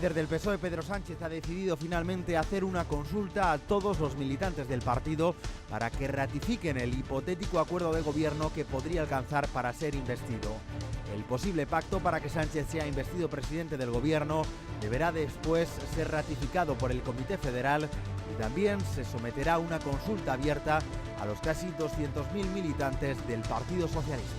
líder del PSOE, Pedro Sánchez, ha decidido finalmente hacer una consulta a todos los militantes del partido para que ratifiquen el hipotético acuerdo de gobierno que podría alcanzar para ser investido. El posible pacto para que Sánchez sea investido presidente del gobierno deberá después ser ratificado por el Comité Federal y también se someterá a una consulta abierta a los casi 200.000 militantes del Partido Socialista.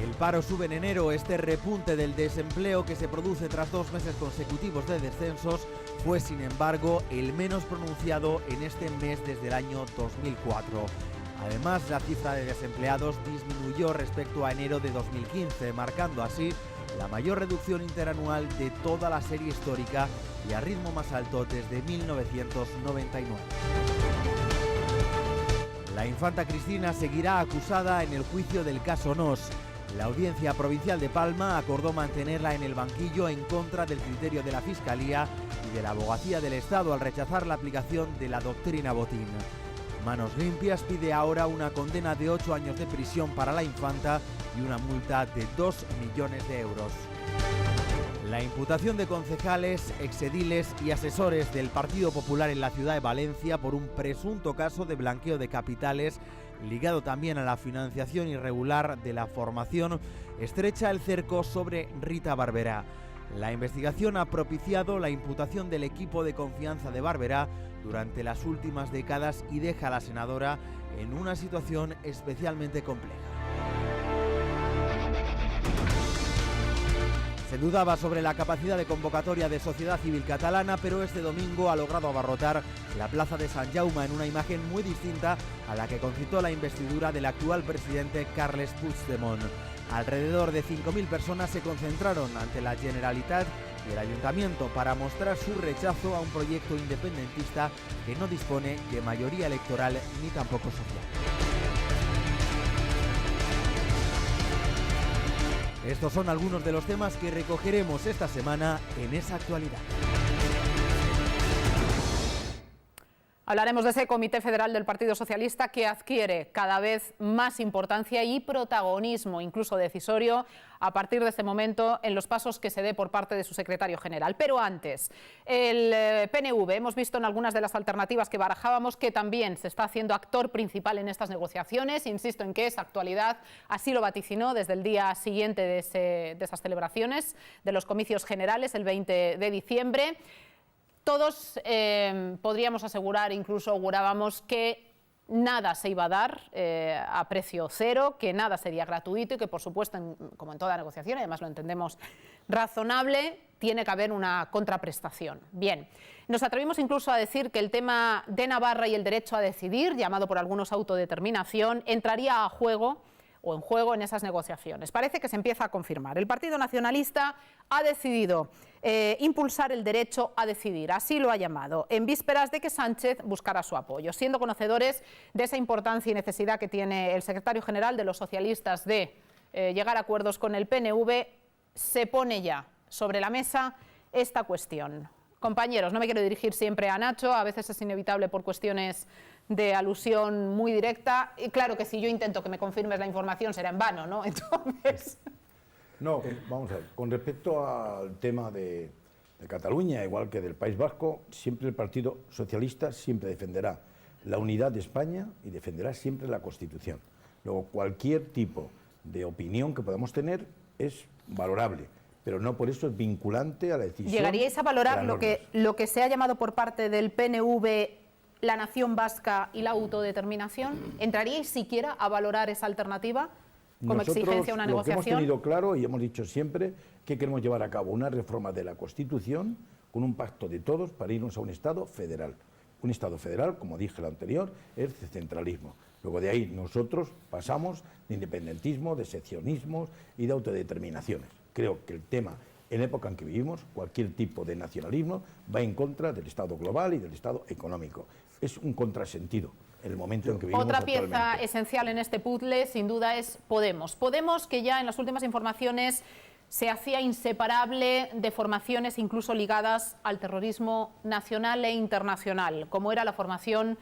El paro sube en enero. Este repunte del desempleo que se produce tras 2 meses consecutivos de descensos fue, sin embargo, el menos pronunciado en este mes desde el año 2004. Además, la cifra de desempleados disminuyó respecto a enero de 2015, marcando así la mayor reducción interanual de toda la serie histórica y a ritmo más alto desde 1999. La infanta Cristina seguirá acusada en el juicio del caso Nos. La Audiencia Provincial de Palma acordó mantenerla en el banquillo en contra del criterio de la Fiscalía y de la Abogacía del Estado al rechazar la aplicación de la doctrina Botín. Manos Limpias pide ahora una condena de 8 años de prisión para la infanta y una multa de 2 millones de euros. La imputación de concejales, exediles y asesores del Partido Popular en la ciudad de Valencia por un presunto caso de blanqueo de capitales ligado también a la financiación irregular de la formación estrecha el cerco sobre Rita Barberá. La investigación ha propiciado la imputación del equipo de confianza de Barberá durante las últimas décadas y deja a la senadora en una situación especialmente compleja. Se dudaba sobre la capacidad de convocatoria de Sociedad Civil Catalana, pero este domingo ha logrado abarrotar la plaza de Sant Jaume en una imagen muy distinta a la que concitó la investidura del actual presidente Carles Puigdemont. Alrededor de 5.000 personas se concentraron ante la Generalitat y el Ayuntamiento para mostrar su rechazo a un proyecto independentista que no dispone de mayoría electoral ni tampoco social. Estos son algunos de los temas que recogeremos esta semana en Esa Actualidad. Hablaremos de ese Comité Federal del Partido Socialista que adquiere cada vez más importancia y protagonismo, incluso decisorio, a partir de este momento en los pasos que se dé por parte de su secretario general. Pero antes, el PNV, hemos visto en algunas de las alternativas que barajábamos que también se está haciendo actor principal en estas negociaciones. Insisto en que es actualidad, así lo vaticinó desde el día siguiente de esas celebraciones, de los comicios generales, el 20 de diciembre. Todos podríamos asegurar, incluso augurábamos, que nada se iba a dar a precio cero, que nada sería gratuito y que, por supuesto, como en toda negociación, además lo entendemos razonable, tiene que haber una contraprestación. Bien, nos atrevimos incluso a decir que el tema de Navarra y el derecho a decidir, llamado por algunos autodeterminación, entraría en juego en esas negociaciones. Parece que se empieza a confirmar. El Partido Nacionalista ha decidido impulsar el derecho a decidir, así lo ha llamado, en vísperas de que Sánchez buscara su apoyo, siendo conocedores de esa importancia y necesidad que tiene el secretario general de los socialistas de llegar a acuerdos con el PNV. Se pone ya sobre la mesa esta cuestión. Compañeros, no me quiero dirigir siempre a Nacho, a veces es inevitable por cuestiones de alusión muy directa, y claro que si yo intento que me confirmes la información será en vano, ¿no? Entonces... No, vamos a ver, con respecto al tema de Cataluña, igual que del País Vasco, siempre el Partido Socialista siempre defenderá la unidad de España y defenderá siempre la Constitución. Luego, cualquier tipo de opinión que podamos tener es valorable, pero no por eso es vinculante a la decisión. ¿Llegaríais a valorar lo que se ha llamado por parte del PNV la nación vasca y la autodeterminación? ¿Entraríais siquiera a valorar esa alternativa como exigencia a una negociación? Lo que hemos tenido claro y hemos dicho siempre que queremos llevar a cabo una reforma de la Constitución con un pacto de todos para irnos a un Estado federal. Un Estado federal, como dije lo anterior, es centralismo. Luego de ahí nosotros pasamos de independentismo, de seccionismos y de autodeterminaciones. Creo que el tema, en la época en que vivimos, cualquier tipo de nacionalismo va en contra del Estado global y del Estado económico. Es un contrasentido en el momento en que vivimos Otra actualmente. pieza esencial en este puzzle, sin duda, es Podemos. Podemos, que ya en las últimas informaciones se hacía inseparable de formaciones incluso ligadas al terrorismo nacional e internacional, como era la formación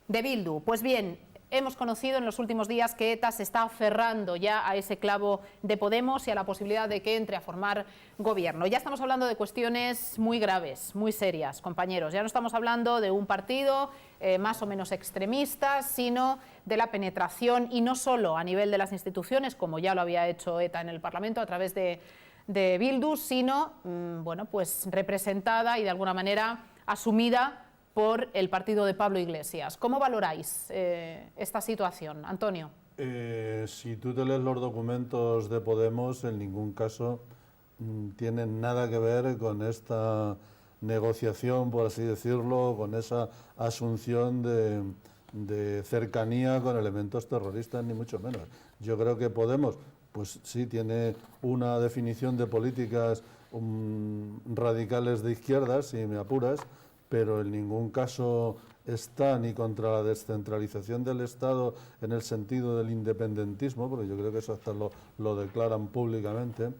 de Bildu. Pues bien, hemos conocido en los últimos días que ETA se está aferrando ya a ese clavo de Podemos y a la posibilidad de que entre a formar gobierno. Ya estamos hablando de cuestiones muy graves, muy serias, compañeros. Ya no estamos hablando de un partido más o menos extremista, sino de la penetración, y no solo a nivel de las instituciones, como ya lo había hecho ETA en el Parlamento a través de Bildu, sino bueno, pues representada y de alguna manera asumida por el partido de Pablo Iglesias. ¿Cómo valoráis esta situación, Antonio? Si tú te lees los documentos de Podemos, en ningún caso tienen nada que ver con esta negociación, por así decirlo, con esa asunción de cercanía con elementos terroristas, ni mucho menos. Yo creo que Podemos, pues sí, tiene una definición de políticas radicales de izquierdas, si me apuras, pero en ningún caso está ni contra la descentralización del Estado en el sentido del independentismo, porque yo creo que eso hasta lo declaran públicamente,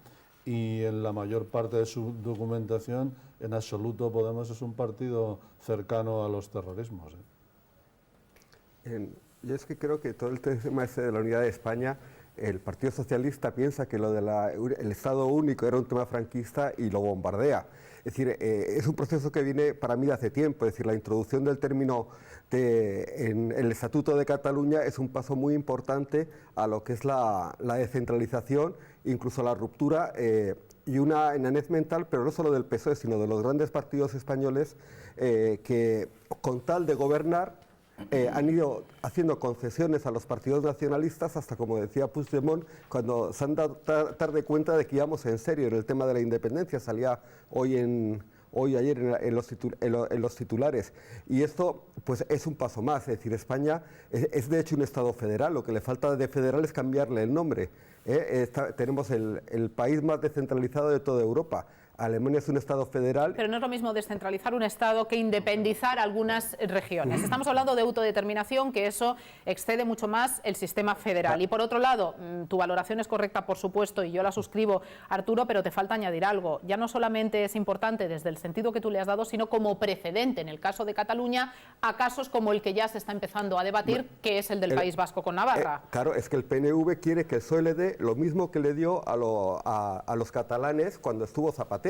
y en la mayor parte de su documentación, en absoluto Podemos es un partido cercano a los terrorismos. Yo es que creo que todo el tema ese de la unidad de España, el Partido Socialista piensa que lo del Estado único era un tema franquista y lo bombardea. Es decir, es un proceso que viene para mí de hace tiempo. Es decir, la introducción del término en el Estatuto de Cataluña es un paso muy importante a lo que es la descentralización, incluso la ruptura y una enanez mental, pero no solo del PSOE, sino de los grandes partidos españoles que con tal de gobernar han ido haciendo concesiones a los partidos nacionalistas hasta, como decía Puigdemont, cuando se han dado tarde cuenta de que íbamos en serio en el tema de la independencia. Salía ayer en los titulares. Y esto pues es un paso más. Es decir, España es de hecho un Estado federal. Lo que le falta de federal es cambiarle el nombre. Tenemos el país más descentralizado de toda Europa. Alemania es un Estado federal. Pero no es lo mismo descentralizar un Estado que independizar algunas regiones. Estamos hablando de autodeterminación, que eso excede mucho más el sistema federal. Y por otro lado, tu valoración es correcta, por supuesto, y yo la suscribo, Arturo, pero te falta añadir algo. Ya no solamente es importante desde el sentido que tú le has dado, sino como precedente, en el caso de Cataluña, a casos como el que ya se está empezando a debatir, que es el del País Vasco con Navarra. Claro, es que el PNV quiere que el PSOE le dé lo mismo que le dio a los catalanes cuando estuvo Zapatero.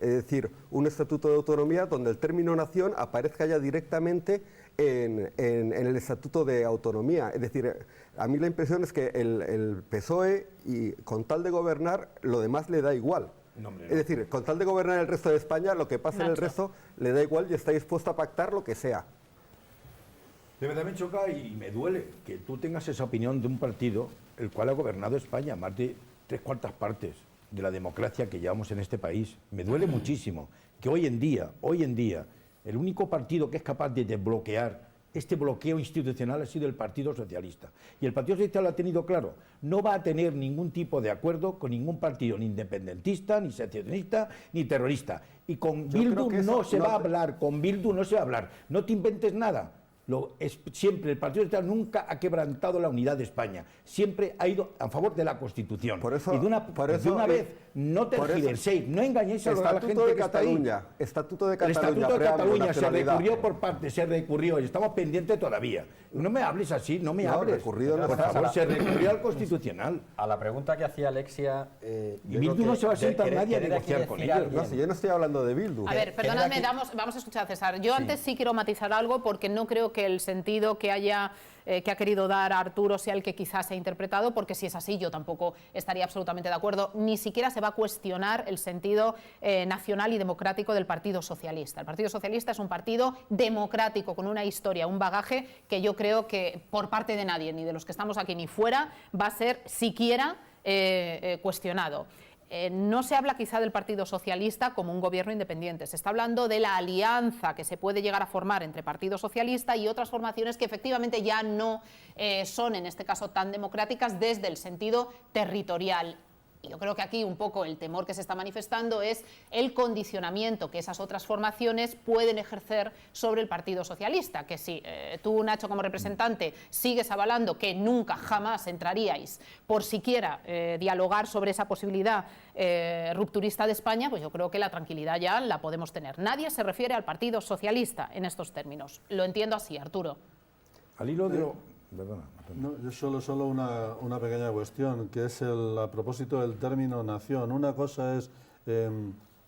Es decir, un estatuto de autonomía donde el término nación aparezca ya directamente en el estatuto de autonomía. Es decir, a mí la impresión es que el PSOE, y con tal de gobernar, lo demás le da igual. No, es decir, con tal de gobernar el resto de España, lo que pasa en el resto le da igual y está dispuesto a pactar lo que sea. De verdad me choca y me duele que tú tengas esa opinión de un partido el cual ha gobernado España más de 3/4 partes de la democracia que llevamos en este país. Me duele muchísimo que hoy en día, el único partido que es capaz de desbloquear este bloqueo institucional ha sido el Partido Socialista. Y el Partido Socialista lo ha tenido claro. No va a tener ningún tipo de acuerdo con ningún partido, ni independentista, ni secesionista, ni terrorista. Y con Bildu no se va a hablar, con Bildu no se va a hablar. No te inventes nada. Siempre el Partido Socialista nunca ha quebrantado la unidad de España, siempre ha ido a favor de la Constitución. Por eso, y de una vez, no tergiverséis, no engañéis a la gente que está ahí. Estatuto de Cataluña. El Estatuto de Cataluña se recurrió por parte, se recurrió y estamos pendientes todavía. No me hables así, no me hables. Por favor, se recurrió al Constitucional. A la pregunta que hacía Alexia... y Bildu no se va a sentar nadie a negociar con ellos. No, si yo no estoy hablando de Bildu. A ver, perdóname, vamos a escuchar a César. Yo antes sí quiero matizar algo porque no creo que el sentido que ha querido dar Arturo sea el que quizás se ha interpretado, porque si es así yo tampoco estaría absolutamente de acuerdo. Ni siquiera se va a cuestionar el sentido nacional y democrático del Partido Socialista. El Partido Socialista es un partido democrático con una historia, un bagaje que yo creo que por parte de nadie, ni de los que estamos aquí ni fuera, va a ser siquiera cuestionado. No se habla quizá del Partido Socialista como un gobierno independiente, se está hablando de la alianza que se puede llegar a formar entre Partido Socialista y otras formaciones que efectivamente ya no son, en este caso, tan democráticas desde el sentido territorial. Y yo creo que aquí un poco el temor que se está manifestando es el condicionamiento que esas otras formaciones pueden ejercer sobre el Partido Socialista, que si tú, Nacho, como representante, sigues avalando que nunca, jamás entraríais por siquiera dialogar sobre esa posibilidad rupturista de España, pues yo creo que la tranquilidad ya la podemos tener. Nadie se refiere al Partido Socialista en estos términos. Lo entiendo así, Arturo. Al hilo de Perdona, Antonio. No, yo solo una pequeña cuestión, que es a propósito del término nación. Una cosa es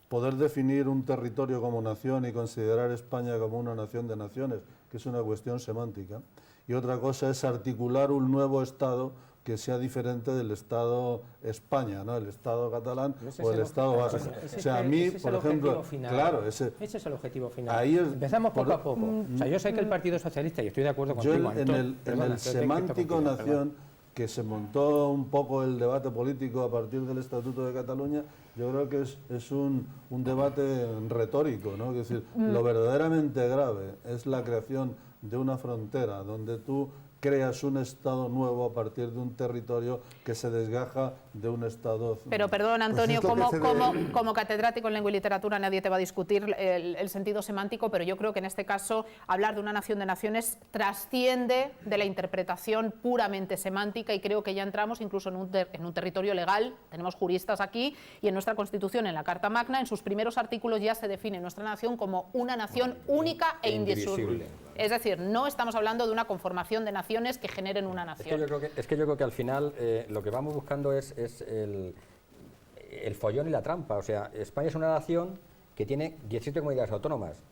poder definir un territorio como nación y considerar España como una nación de naciones, que es una cuestión semántica. Y otra cosa es articular un nuevo Estado que sea diferente del Estado España, ¿no? El Estado catalán o el Estado vasco. O sea, a mí, por ejemplo, claro, ese es el objetivo final. Ahí empezamos poco a poco. O sea, yo sé que el Partido Socialista, y estoy de acuerdo contigo, yo en el semántico nación, que se montó un poco el debate político a partir del Estatuto de Cataluña, yo creo que es un debate retórico, ¿no? Es decir, lo verdaderamente grave es la creación de una frontera donde tú creas un Estado nuevo a partir de un territorio que se desgaja de un Estado... Pero perdón, Antonio, como catedrático en lengua y literatura nadie te va a discutir el sentido semántico, pero yo creo que en este caso hablar de una nación de naciones trasciende de la interpretación puramente semántica, y creo que ya entramos incluso en un territorio legal. Tenemos juristas aquí, y en nuestra Constitución, en la Carta Magna, en sus primeros artículos ya se define nuestra nación como una nación única e indisoluble. Es decir, no estamos hablando de una conformación de naciones que generen una nación. Es que yo creo que al final lo que vamos buscando es el follón y la trampa. O sea, España es una nación que tiene 17 comunidades autónomas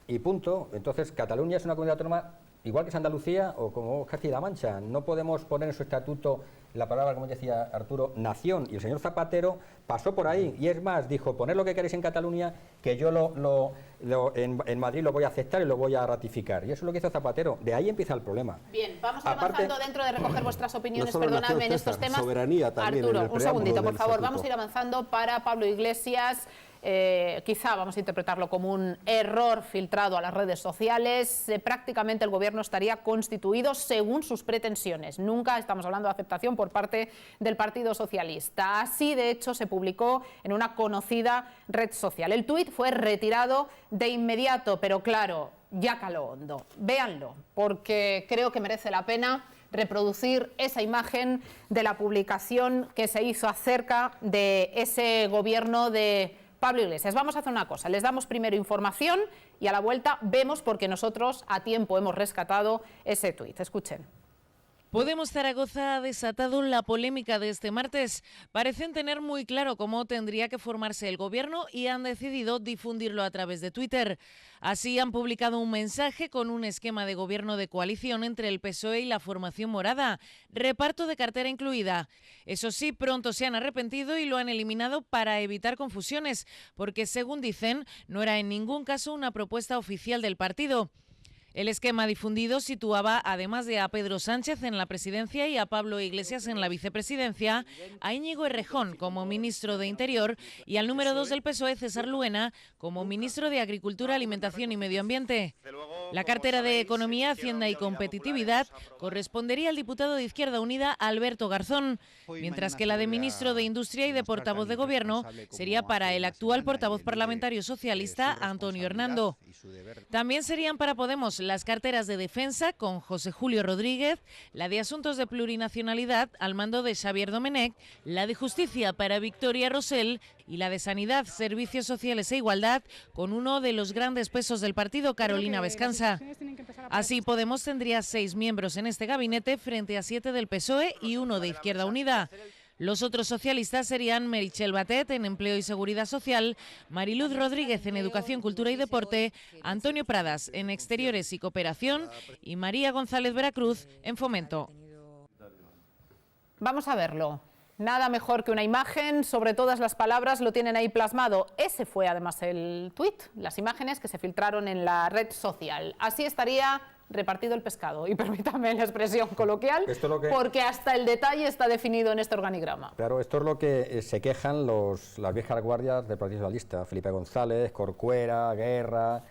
y punto. Entonces, Cataluña es una comunidad autónoma igual que es Andalucía o como Castilla-La Mancha. No podemos poner en su estatuto la palabra, como decía Arturo, nación. Y el señor Zapatero pasó por ahí. Y es más, dijo, poned lo que queréis en Cataluña, que yo en Madrid lo voy a aceptar y lo voy a ratificar. Y eso es lo que hizo Zapatero. De ahí empieza el problema. Bien, vamos avanzando dentro de recoger vuestras opiniones, perdonadme, en estos temas. Soberanía también. Arturo, un segundito, por favor. Vamos a ir avanzando para Pablo Iglesias. Quizá vamos a interpretarlo como un error filtrado a las redes sociales. Prácticamente el gobierno estaría constituido según sus pretensiones. Nunca estamos hablando de aceptación por parte del Partido Socialista. Así, de hecho, se publicó en una conocida red social. El tuit fue retirado de inmediato, pero claro, ya caló hondo. Véanlo, porque creo que merece la pena reproducir esa imagen de la publicación que se hizo acerca de ese gobierno de Pablo Iglesias. Vamos a hacer una cosa, les damos primero información y a la vuelta vemos, porque nosotros a tiempo hemos rescatado ese tuit. Escuchen. Podemos Zaragoza ha desatado la polémica de este martes. Parecen tener muy claro cómo tendría que formarse el gobierno y han decidido difundirlo a través de Twitter. Así han publicado un mensaje con un esquema de gobierno de coalición entre el PSOE y la formación morada, reparto de cartera incluida. Eso sí, pronto se han arrepentido y lo han eliminado para evitar confusiones, porque según dicen, no era en ningún caso una propuesta oficial del partido. El esquema difundido situaba, además de a Pedro Sánchez en la presidencia y a Pablo Iglesias en la vicepresidencia, a Íñigo Errejón como ministro de Interior y al número 2 del PSOE, César Luena, como ministro de Agricultura, Alimentación y Medio Ambiente. La cartera de Economía, Hacienda y Competitividad correspondería al diputado de Izquierda Unida, Alberto Garzón, mientras que la de ministro de Industria y de portavoz de Gobierno sería para el actual portavoz parlamentario socialista, Antonio Hernando. También serían para Podemos las carteras de Defensa, con José Julio Rodríguez, la de Asuntos de Plurinacionalidad, al mando de Xavier Domenech, la de Justicia para Victoria Rosell y la de Sanidad, Servicios Sociales e Igualdad, con uno de los grandes pesos del partido, Carolina Vescanza. Así, Podemos tendría 6 miembros en este gabinete frente a 7 del PSOE y 1 de Izquierda Unida. Los otros socialistas serían Meritxell Batet en Empleo y Seguridad Social, Mariluz Rodríguez en Educación, Cultura y Deporte, Antonio Pradas en Exteriores y Cooperación y María González Veracruz en Fomento. Vamos a verlo. Nada mejor que una imagen, sobre todas las palabras lo tienen ahí plasmado. Ese fue además el tuit, las imágenes que se filtraron en la red social. Así estaría repartido el pescado, y permítame la expresión coloquial, porque hasta el detalle está definido en este organigrama. Claro, esto es lo que se quejan las viejas guardias del Partido Socialista, Felipe González, Corcuera, Guerra,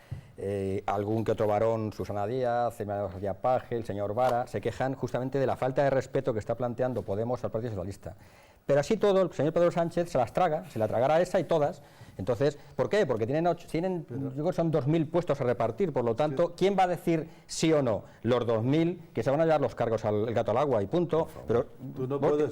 algún que otro varón, Susana Díaz, María Paje, el señor Vara, se quejan justamente de la falta de respeto que está planteando Podemos al Partido Socialista. Pero así todo, el señor Pedro Sánchez se las traga, se la tragará esa y todas. Entonces, ¿por qué? Porque tienen yo creo que son 2.000 puestos a repartir, por lo tanto, ¿quién va a decir sí o no? Los 2.000 que se van a llevar los cargos al gato al agua y punto. Pero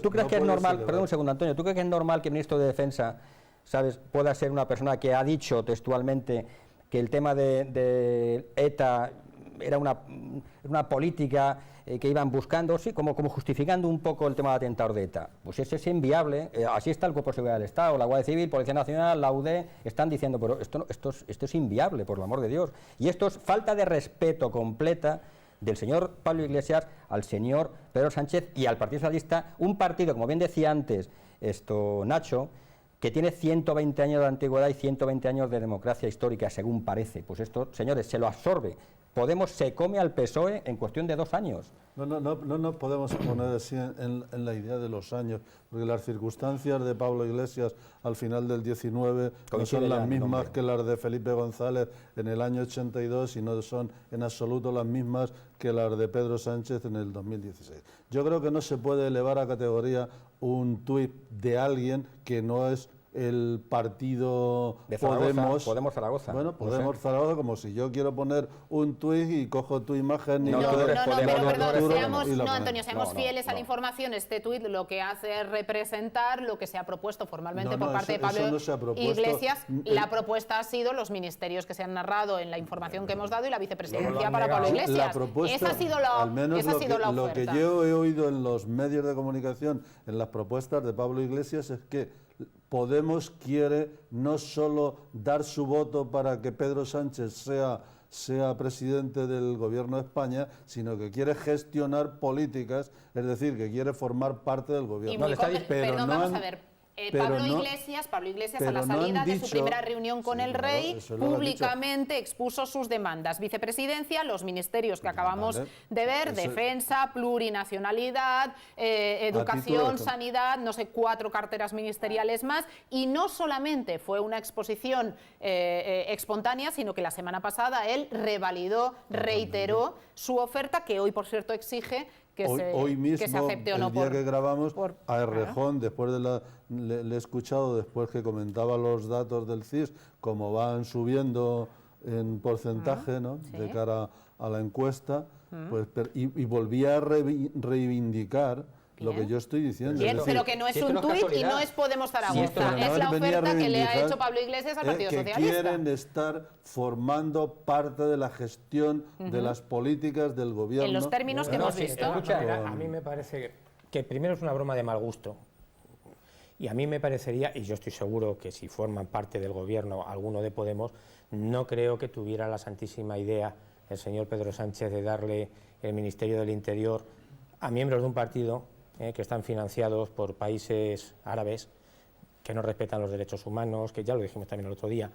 ¿tú crees que es normal, perdón un segundo, Antonio, ¿tú crees que es normal que el ministro de Defensa, sabes, pueda ser una persona que ha dicho textualmente que el tema de ETA era una política que iban buscando, sí, como justificando un poco el tema del atentado de ETA. Pues ese es inviable, así está el Cuerpo de Seguridad del Estado, la Guardia Civil, Policía Nacional, la UD, están diciendo, pero esto es inviable, por el amor de Dios. Y esto es falta de respeto completa del señor Pablo Iglesias al señor Pedro Sánchez y al Partido Socialista, un partido, como bien decía antes Nacho, que tiene 120 años de antigüedad y 120 años de democracia histórica, según parece. Pues esto, señores, se lo absorbe. Podemos se come al PSOE en cuestión de 2 años. No podemos poner así en la idea de los años, porque las circunstancias de Pablo Iglesias al final del 19 no son las mismas que las de Felipe González en el año 82 y no son en absoluto las mismas que las de Pedro Sánchez en el 2016. Yo creo que no se puede elevar a categoría un tuit de alguien que no es el partido de Zaragoza, Podemos Zaragoza. Bueno, Podemos Zaragoza, como si yo quiero poner un tuit y cojo tu imagen y Antonio, seamos fieles a la información. Este tuit lo que hace es representar lo que se ha propuesto formalmente por parte de Pablo Iglesias. La propuesta ha sido los ministerios que se han narrado en la información que hemos dado y la vicepresidencia para Pablo Iglesias. Esa ha sido la oferta. Lo que yo he oído en los medios de comunicación, en las propuestas de Pablo Iglesias, es que Podemos quiere no solo dar su voto para que Pedro Sánchez sea presidente del Gobierno de España, sino que quiere gestionar políticas, es decir, que quiere formar parte del Gobierno. Vamos a ver. Pablo Iglesias a la salida de su primera reunión con el rey, públicamente expuso sus demandas. Vicepresidencia, los ministerios que acabamos de ver, defensa, plurinacionalidad, educación, sanidad, no sé, 4 carteras ministeriales más. Y no solamente fue una exposición espontánea, sino que la semana pasada él reiteró su oferta, que hoy, por cierto, exige hoy mismo, que se acepte o no. El día que grabamos, a Errejón, después de le he escuchado después que comentaba los datos del CIS, como van subiendo en porcentaje, ¿no? Sí. De cara a la encuesta, pues, y volvía a reivindicar lo que yo estoy diciendo. Bien, pero que no es un tuit y no es Podemos Zaragoza, es la oferta que le ha hecho Pablo Iglesias al Partido Socialista. Que quieren estar formando parte de la gestión de las políticas del gobierno. En los términos que hemos visto. A mí me parece que primero es una broma de mal gusto. Y a mí me parecería, y yo estoy seguro que si forman parte del gobierno alguno de Podemos, no creo que tuviera la santísima idea el señor Pedro Sánchez de darle el Ministerio del Interior a miembros de un partido que están financiados por países árabes que no respetan los derechos humanos, que ya lo dijimos también el otro día,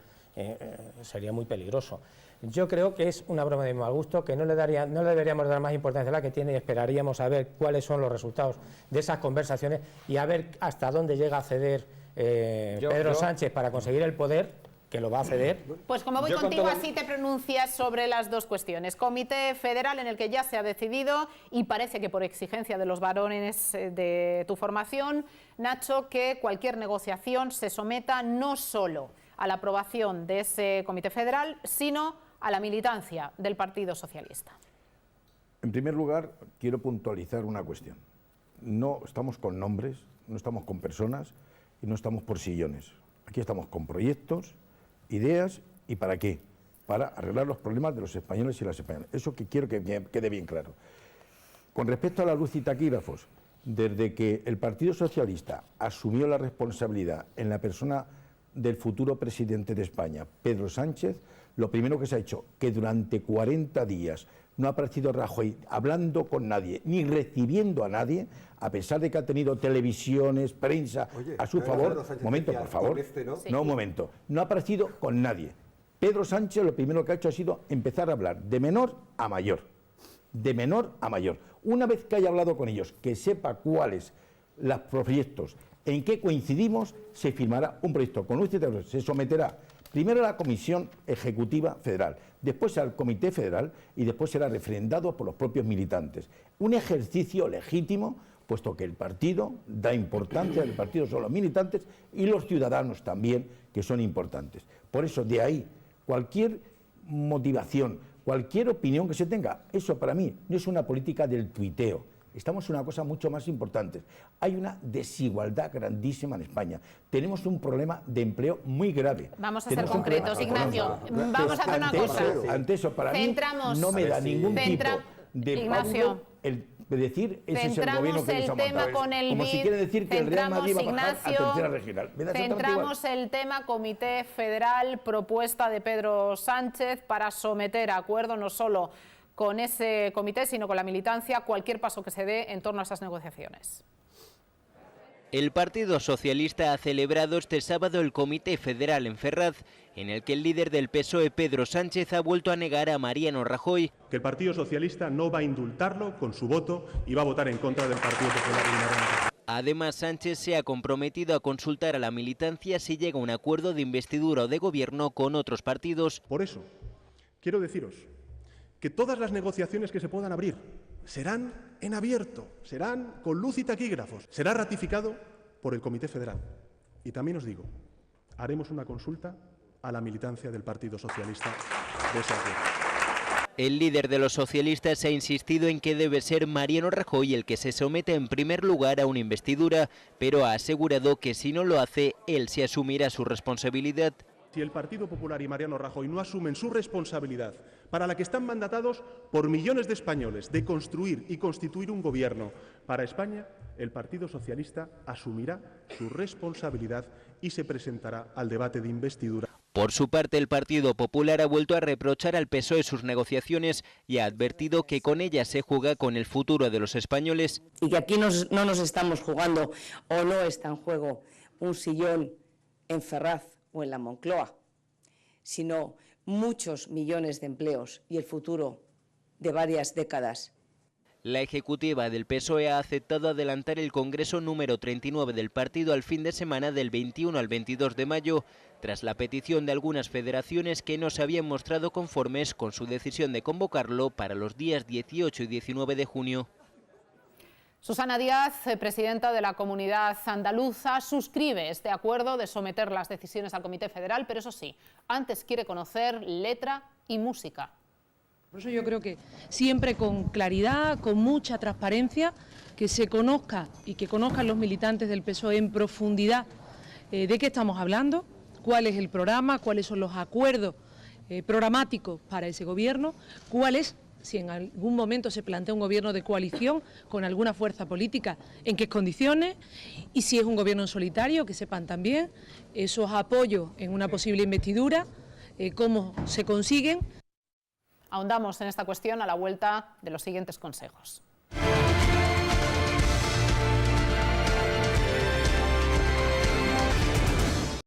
sería muy peligroso. Yo creo que es una broma de mal gusto, que no le deberíamos dar más importancia a la que tiene y esperaríamos a ver cuáles son los resultados de esas conversaciones y a ver hasta dónde llega a ceder Pedro Sánchez para conseguir el poder, que lo va a ceder. Pues como voy contigo, así te pronuncias sobre las dos cuestiones. Comité Federal en el que ya se ha decidido, y parece que por exigencia de los varones de tu formación, Nacho, que cualquier negociación se someta no solo a la aprobación de ese Comité Federal, sino a la militancia del Partido Socialista. En primer lugar, quiero puntualizar una cuestión. No estamos con nombres, no estamos con personas y no estamos por sillones. Aquí estamos con proyectos, ideas, ¿y para qué? Para arreglar los problemas de los españoles y las españolas. Eso que quiero que quede bien claro. Con respecto a la luz y taquígrafos, desde que el Partido Socialista asumió la responsabilidad en la persona del futuro presidente de España, Pedro Sánchez, lo primero que se ha hecho, que durante 40 días no ha aparecido Rajoy hablando con nadie, ni recibiendo a nadie, a pesar de que ha tenido televisiones, prensa a su favor. Momento, por favor. Un momento. No ha aparecido con nadie. Pedro Sánchez lo primero que ha hecho ha sido empezar a hablar de menor a mayor. De menor a mayor. Una vez que haya hablado con ellos, que sepa cuáles los proyectos, en qué coincidimos, se firmará un proyecto con luz y taquígrafos. Se someterá primero a la Comisión Ejecutiva Federal, después al Comité Federal y después será refrendado por los propios militantes. Un ejercicio legítimo, puesto que el partido da importancia, el partido son los militantes y los ciudadanos también, que son importantes. Por eso, de ahí, cualquier motivación, cualquier opinión que se tenga, eso para mí no es una política del tuiteo, Estamos en una cosa mucho más importante. Hay una desigualdad grandísima en España. Tenemos un problema de empleo muy grave. Vamos a ser concretos, Ignacio. Vamos a hacer una cosa. Ante eso, para mí, no me da ningún tipo de Ignacio. el decir ese es el gobierno que nos ha montado. Como si quiere decir que el Real Madrid va a bajar a tercera regional. Centramos el tema Comité Federal, propuesta de Pedro Sánchez para someter a acuerdo no solo con ese comité, sino con la militancia, cualquier paso que se dé en torno a esas negociaciones. El Partido Socialista ha celebrado este sábado el Comité Federal en Ferraz, en el que el líder del PSOE, Pedro Sánchez, ha vuelto a negar a Mariano Rajoy que el Partido Socialista no va a indultarlo con su voto y va a votar en contra del Partido Popular y Mariano Rajoy. Además, Sánchez se ha comprometido a consultar a la militancia si llega a un acuerdo de investidura o de gobierno con otros partidos. Por eso, quiero deciros que todas las negociaciones que se puedan abrir serán en abierto, serán con luz y taquígrafos, será ratificado por el Comité Federal. Y también os digo, haremos una consulta a la militancia del Partido Socialista de ese acuerdo. El líder de los socialistas ha insistido en que debe ser Mariano Rajoy el que se someta en primer lugar a una investidura, pero ha asegurado que si no lo hace, él se asumirá su responsabilidad. Si el Partido Popular y Mariano Rajoy no asumen su responsabilidad, para la que están mandatados por millones de españoles, de construir y constituir un gobierno para España, el Partido Socialista asumirá su responsabilidad y se presentará al debate de investidura. Por su parte, el Partido Popular ha vuelto a reprochar al PSOE sus negociaciones y ha advertido que con ellas se juega con el futuro de los españoles. Y que aquí no nos estamos jugando o no está en juego un sillón en Ferraz o en la Moncloa, sino muchos millones de empleos y el futuro de varias décadas. La ejecutiva del PSOE ha aceptado adelantar el Congreso número 39 del partido al fin de semana del 21 al 22 de mayo, tras la petición de algunas federaciones que no se habían mostrado conformes con su decisión de convocarlo para los días 18 y 19 de junio. Susana Díaz, presidenta de la Comunidad Andaluza, suscribe este acuerdo de someter las decisiones al Comité Federal, pero eso sí, antes quiere conocer letra y música. Por eso yo creo que siempre con claridad, con mucha transparencia, que se conozca y que conozcan los militantes del PSOE en profundidad de qué estamos hablando, cuál es el programa, cuáles son los acuerdos programáticos para ese gobierno, cuál es, si en algún momento se plantea un gobierno de coalición con alguna fuerza política, en qué condiciones, y si es un gobierno en solitario, que sepan también esos apoyos en una posible investidura, cómo se consiguen. Ahondamos en esta cuestión a la vuelta de los siguientes consejos.